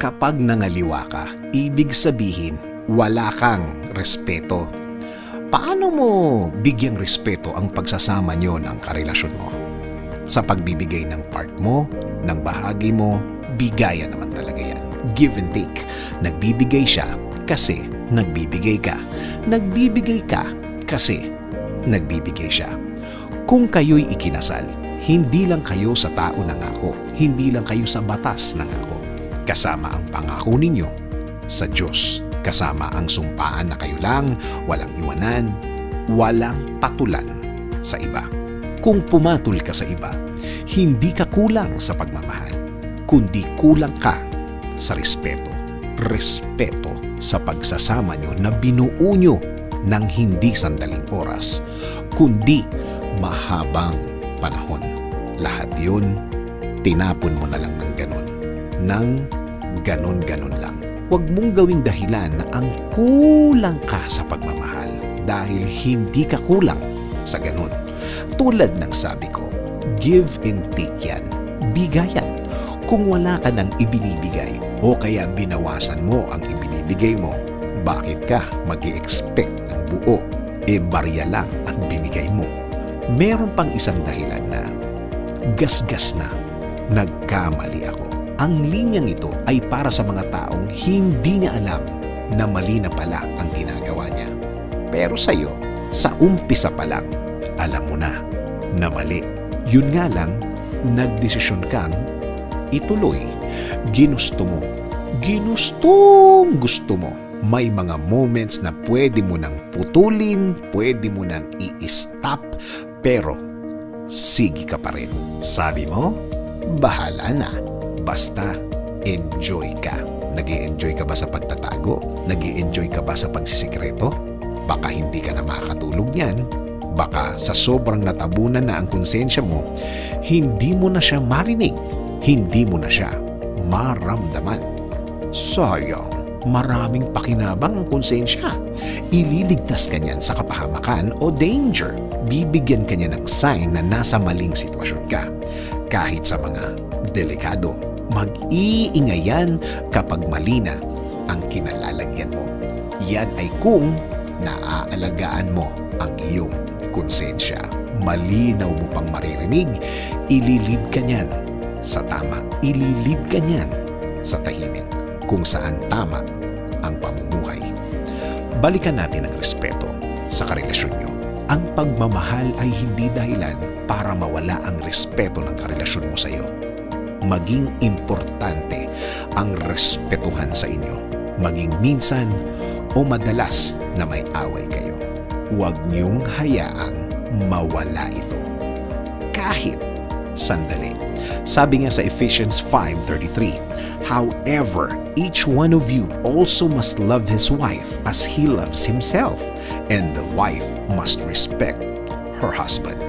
Kapag nangaliwa ka, ibig sabihin wala kang respeto. Paano mo bigyang respeto ang pagsasama nyo ng karelasyon mo? Sa pagbibigay ng part mo, ng bahagi mo, bigayan naman talaga yan. Give and take. Nagbibigay siya kasi nagbibigay ka. Nagbibigay ka kasi nagbibigay siya. Kung kayo'y ikinasal, hindi lang kayo sa tao nangako, hindi lang kayo sa batas nangako. Kasama ang pangako ninyo sa Diyos. Kasama ang sumpaan na kayo lang, walang iwanan, walang patulan sa iba. Kung pumatol ka sa iba, hindi ka kulang sa pagmamahal, kundi kulang ka sa respeto. Respeto sa pagsasama nyo na binuo nyo ng hindi sandaling oras, kundi mahabang panahon. Lahat yun, tinapon mo na lang ng ganon. Nang ganon-ganon lang. Huwag mong gawing dahilan na ang kulang ka sa pagmamahal dahil hindi ka kulang sa ganon. Tulad ng sabi ko, give and take yan. Bigayan. Kung wala ka nang ibinibigay o kaya binawasan mo ang ibinibigay mo, bakit ka mag-i-expect ng buo? Barya lang ang binigay mo. Meron pang isang dahilan na gasgas na nagkamali ako. Ang linyang ito ay para sa mga taong hindi niya alam na mali na pala ang ginagawa niya. Pero sa'yo, sa umpisa pa lang, alam mo na mali. Yun nga lang, nagdesisyon kang ituloy. Ginusto mo. Gusto mo. May mga moments na pwede mo nang putulin, pwede mo nang i-stop, pero sige ka pa rin. Sabi mo, bahala na. Basta, enjoy ka. Nag-i-enjoy ka ba sa pagtatago? Nag-i-enjoy ka ba sa pagsisikreto? Baka hindi ka na makakatulog niyan. Baka sa sobrang natabunan na ang konsensya mo, hindi mo na siya marinig. Hindi mo na siya maramdaman. Sayang, maraming pakinabang ang konsensya. Ililigtas ka niyan sa kapahamakan o danger. Bibigyan ka niya ng sign na nasa maling sitwasyon ka. Kahit sa mga delikado, mag-iingay yan kapag mali na ang kinalalagyan mo. Yan ay kung naaalagaan mo ang iyong konsensya. Malinaw mo pang maririnig, ililid ka niyan sa tama. Ililid ka niyan sa tahimik kung saan tama ang pamumuhay. Balikan natin ang respeto sa karelasyon nyo. Ang pagmamahal ay hindi dahilan para mawala ang respeto ng karelasyon mo sa iyo. Maging importante ang respetuhan sa inyo. Maging minsan o madalas na may away kayo. Huwag niyong hayaang mawala ito. Kahit sandali. Sabi nga sa Ephesians 5:33, however, each one of you also must love his wife as he loves himself, and the wife must respect her husband.